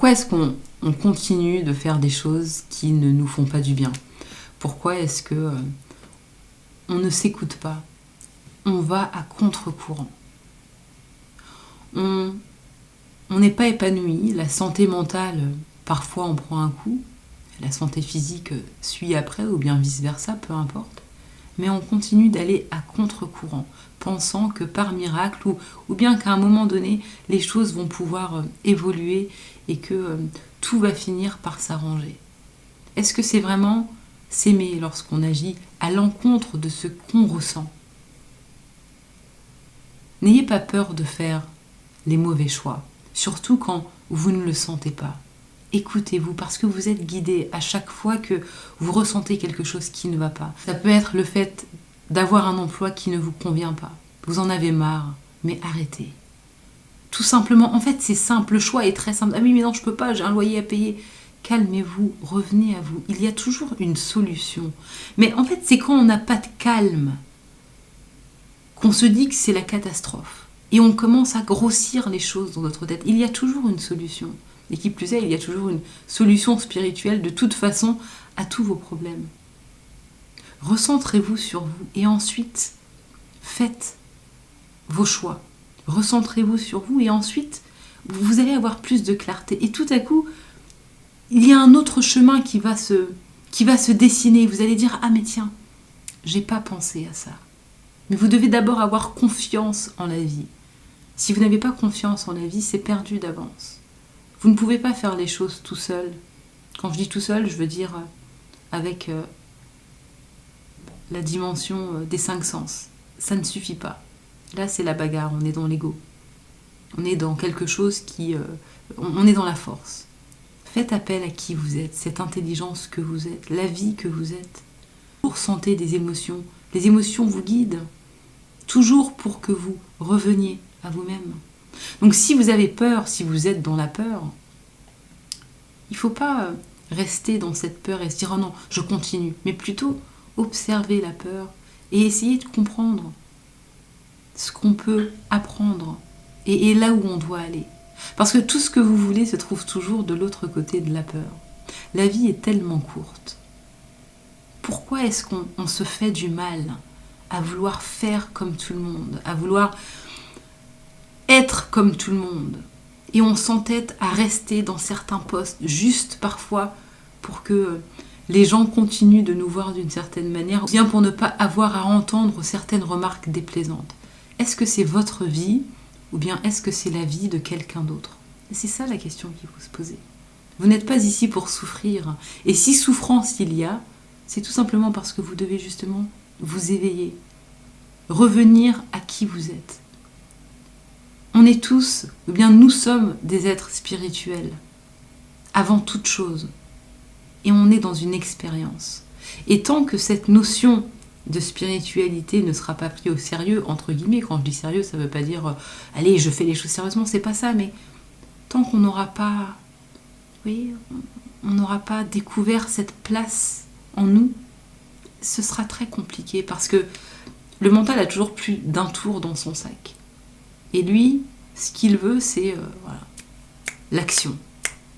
Pourquoi est-ce qu'on continue de faire des choses qui ne nous font pas du bien? Pourquoi est-ce que on ne s'écoute pas? On va à contre-courant. On n'est pas épanoui, la santé mentale, parfois on prend un coup, la santé physique suit après, ou bien vice-versa, peu importe. Mais on continue d'aller à contre-courant, pensant que par miracle, ou bien qu'à un moment donné, les choses vont pouvoir évoluer et que tout va finir par s'arranger. Est-ce que c'est vraiment s'aimer lorsqu'on agit à l'encontre de ce qu'on ressent? N'ayez pas peur de faire les mauvais choix, surtout quand vous ne le sentez pas. Écoutez-vous parce que vous êtes guidé à chaque fois que vous ressentez quelque chose qui ne va pas. Ça peut être le fait d'avoir un emploi qui ne vous convient pas. Vous en avez marre, mais arrêtez. Tout simplement, en fait c'est simple, le choix est très simple. Ah oui mais non je peux pas, j'ai un loyer à payer. Calmez-vous, revenez à vous. Il y a toujours une solution. Mais en fait c'est quand on n'a pas de calme qu'on se dit que c'est la catastrophe. Et on commence à grossir les choses dans notre tête. Il y a toujours une solution. Et qui plus est, il y a toujours une solution spirituelle de toute façon à tous vos problèmes. Recentrez-vous sur vous et ensuite faites vos choix. Recentrez-vous sur vous et ensuite vous allez avoir plus de clarté. Et tout à coup, il y a un autre chemin qui va se dessiner. Vous allez dire, ah mais tiens, j'ai pas pensé à ça. Mais vous devez d'abord avoir confiance en la vie. Si vous n'avez pas confiance en la vie, c'est perdu d'avance. Vous ne pouvez pas faire les choses tout seul. Quand je dis tout seul, je veux dire avec la dimension des 5 sens. Ça ne suffit pas. Là, c'est la bagarre, on est dans l'ego. On est dans quelque chose qui... on est dans la force. Faites appel à qui vous êtes, cette intelligence que vous êtes, la vie que vous êtes. Vous ressentez des émotions. Les émotions vous guident. Toujours pour que vous reveniez à vous-même. Donc si vous avez peur, si vous êtes dans la peur, il ne faut pas rester dans cette peur et se dire « Oh non, je continue », mais plutôt observer la peur et essayer de comprendre ce qu'on peut apprendre et là où on doit aller. Parce que tout ce que vous voulez se trouve toujours de l'autre côté de la peur. La vie est tellement courte. Pourquoi est-ce qu'on se fait du mal à vouloir faire comme tout le monde, à vouloir être comme tout le monde? Et on s'entête à rester dans certains postes, juste parfois pour que les gens continuent de nous voir d'une certaine manière, ou bien pour ne pas avoir à entendre certaines remarques déplaisantes. Est-ce que c'est votre vie, ou bien est-ce que c'est la vie de quelqu'un d'autre? C'est ça la question qu'il faut se poser. Vous n'êtes pas ici pour souffrir, et si souffrance il y a, c'est tout simplement parce que vous devez justement vous éveiller, revenir à qui vous êtes. On est tous, ou bien nous sommes des êtres spirituels, avant toute chose. Et on est dans une expérience. Et tant que cette notion de spiritualité ne sera pas prise au sérieux, entre guillemets, quand je dis sérieux, ça ne veut pas dire « allez, je fais les choses sérieusement », c'est pas ça, mais tant qu'on n'aura pas, oui, on n'aura pas découvert cette place en nous, ce sera très compliqué, parce que le mental a toujours plus d'un tour dans son sac. Et lui, ce qu'il veut, c'est voilà, l'action.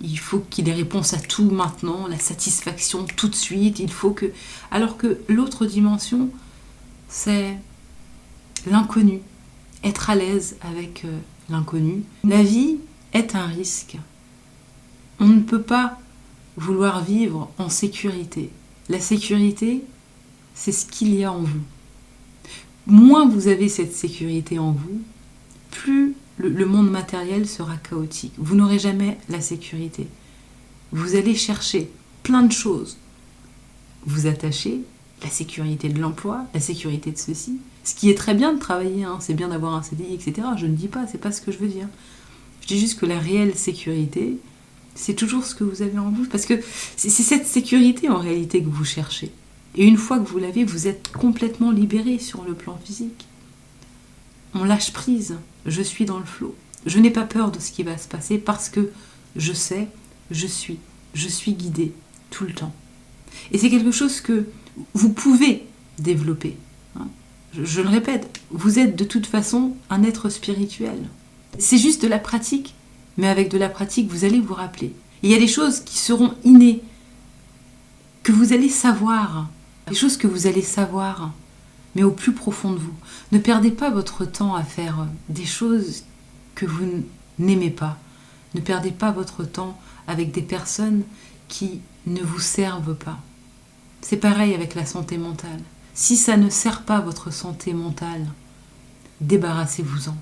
Il faut qu'il ait réponse à tout maintenant, la satisfaction tout de suite. Il faut que... Alors que l'autre dimension, c'est l'inconnu. Être à l'aise avec l'inconnu. La vie est un risque. On ne peut pas vouloir vivre en sécurité. La sécurité, c'est ce qu'il y a en vous. Moins vous avez cette sécurité en vous, plus le monde matériel sera chaotique. Vous n'aurez jamais la sécurité. Vous allez chercher plein de choses. Vous attachez la sécurité de l'emploi, la sécurité de ceci. Ce qui est très bien de travailler, hein, c'est bien d'avoir un CDI, etc. Je ne dis pas, c'est pas ce que je veux dire. Je dis juste que la réelle sécurité, c'est toujours ce que vous avez en vous. Parce que c'est cette sécurité en réalité que vous cherchez. Et une fois que vous l'avez, vous êtes complètement libéré sur le plan physique. On lâche prise, je suis dans le flot. Je n'ai pas peur de ce qui va se passer parce que je sais, je suis guidée tout le temps. Et c'est quelque chose que vous pouvez développer. Je le répète, vous êtes de toute façon un être spirituel. C'est juste de la pratique Mais avec de la pratique, vous allez vous rappeler. Il y a des choses qui seront innées, que vous allez savoir, des choses que vous allez savoir, mais au plus profond de vous. Ne perdez pas votre temps à faire des choses que vous n'aimez pas. Ne perdez pas votre temps avec des personnes qui ne vous servent pas. C'est pareil avec la santé mentale. Si ça ne sert pas votre santé mentale, débarrassez-vous-en.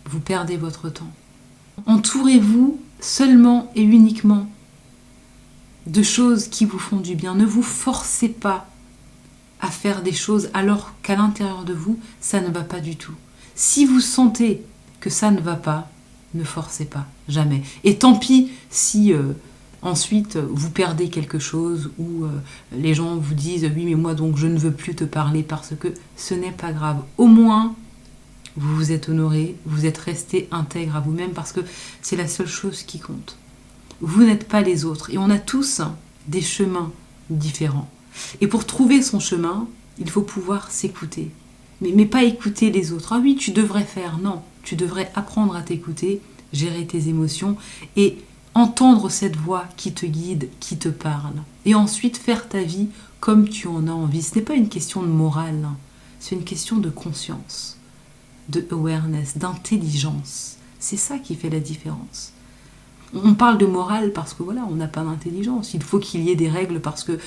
Vous perdez votre temps. Entourez-vous seulement et uniquement de choses qui vous font du bien. Ne vous forcez pas à faire des choses alors qu'à l'intérieur de vous, ça ne va pas du tout. Si vous sentez que ça ne va pas, ne forcez pas, jamais. Et tant pis si ensuite vous perdez quelque chose ou les gens vous disent « oui, mais moi donc je ne veux plus te parler parce que ce n'est pas grave ». Au moins, vous vous êtes honoré, vous êtes resté intègre à vous-même parce que c'est la seule chose qui compte. Vous n'êtes pas les autres et on a tous des chemins différents. Et pour trouver son chemin, il faut pouvoir s'écouter. Mais pas écouter les autres. Ah oui, tu devrais faire. Non, tu devrais apprendre à t'écouter, gérer tes émotions et entendre cette voix qui te guide, qui te parle. Et ensuite faire ta vie comme tu en as envie. Ce n'est pas une question de morale, c'est une question de conscience, de awareness, d'intelligence. C'est ça qui fait la différence. On parle de morale parce que voilà, on n'a pas d'intelligence. Il faut qu'il y ait des règles parce que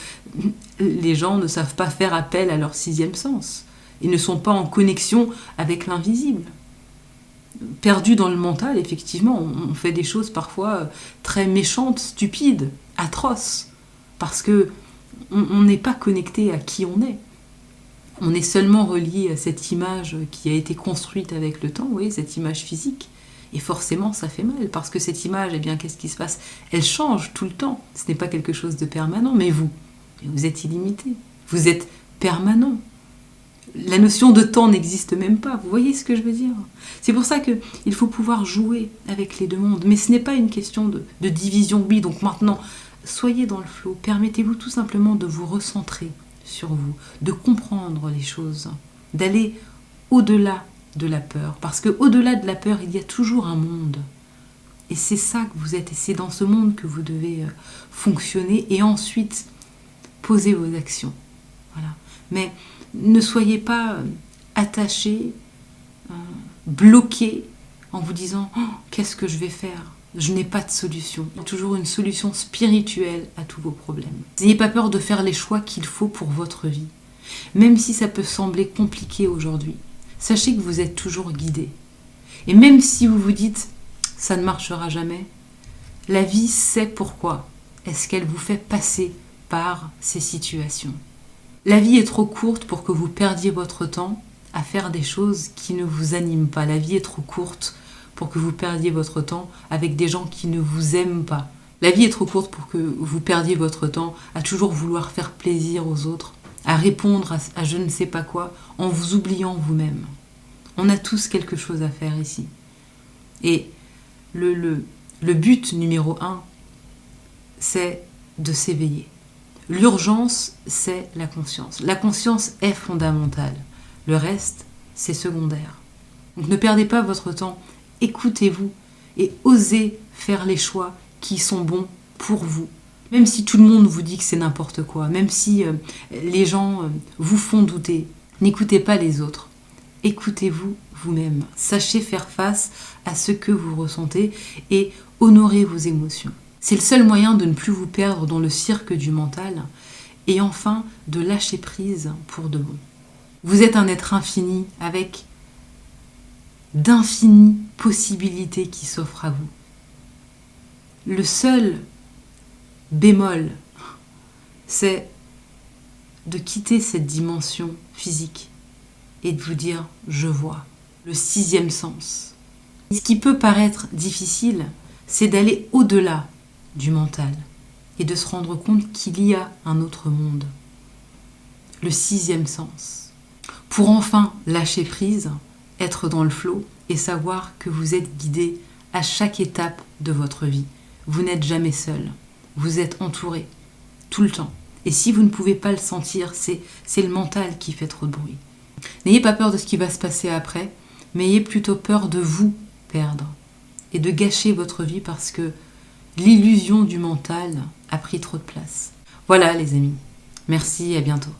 les gens ne savent pas faire appel à leur sixième sens. Ils ne sont pas en connexion avec l'invisible. Perdus dans le mental, effectivement, on fait des choses parfois très méchantes, stupides, atroces, parce que on n'est pas connecté à qui on est. On est seulement relié à cette image qui a été construite avec le temps, vous voyez, cette image physique. Et forcément, ça fait mal, parce que cette image, eh bien, qu'est-ce qui se passe? Elle change tout le temps. Ce n'est pas quelque chose de permanent, mais vous êtes illimité. Vous êtes permanent. La notion de temps n'existe même pas. Vous voyez ce que je veux dire? C'est pour ça qu'il faut pouvoir jouer avec les deux mondes. Mais ce n'est pas une question de division. Oui, donc maintenant, soyez dans le flow. Permettez-vous tout simplement de vous recentrer sur vous, de comprendre les choses, d'aller au-delà de la peur. Parce qu'au-delà de la peur, il y a toujours un monde. Et c'est ça que vous êtes. Et c'est dans ce monde que vous devez fonctionner et ensuite poser vos actions. Voilà. Mais ne soyez pas attachés, bloqués en vous disant oh, « qu'est-ce que je vais faire ?» Je n'ai pas de solution. Il y a toujours une solution spirituelle à tous vos problèmes. N'ayez pas peur de faire les choix qu'il faut pour votre vie. Même si ça peut sembler compliqué aujourd'hui, sachez que vous êtes toujours guidé. Et même si vous vous dites « ça ne marchera jamais », la vie sait pourquoi est-ce qu'elle vous fait passer par ces situations. La vie est trop courte pour que vous perdiez votre temps à faire des choses qui ne vous animent pas. La vie est trop courte pour que vous perdiez votre temps avec des gens qui ne vous aiment pas. La vie est trop courte pour que vous perdiez votre temps à toujours vouloir faire plaisir aux autres, à répondre à je ne sais pas quoi, en vous oubliant vous-même. On a tous quelque chose à faire ici. Et le but numéro 1, c'est de s'éveiller. L'urgence, c'est la conscience. La conscience est fondamentale. Le reste, c'est secondaire. Donc ne perdez pas votre temps, écoutez-vous et osez faire les choix qui sont bons pour vous. Même si tout le monde vous dit que c'est n'importe quoi, même si les gens vous font douter, n'écoutez pas les autres. Écoutez-vous vous-même. Sachez faire face à ce que vous ressentez et honorez vos émotions. C'est le seul moyen de ne plus vous perdre dans le cirque du mental et enfin de lâcher prise pour de bon. Vous êtes un être infini avec d'infinies possibilités qui s'offrent à vous. Le seul bémol, c'est de quitter cette dimension physique et de vous dire « je vois ». Le sixième sens. Ce qui peut paraître difficile, c'est d'aller au-delà du mental et de se rendre compte qu'il y a un autre monde. Le sixième sens. Pour enfin lâcher prise, être dans le flow et savoir que vous êtes guidé à chaque étape de votre vie. Vous n'êtes jamais seul. Vous êtes entouré tout le temps. Et si vous ne pouvez pas le sentir, c'est le mental qui fait trop de bruit. N'ayez pas peur de ce qui va se passer après, mais ayez plutôt peur de vous perdre. et de gâcher votre vie parce que l'illusion du mental a pris trop de place. Voilà les amis, merci et à bientôt.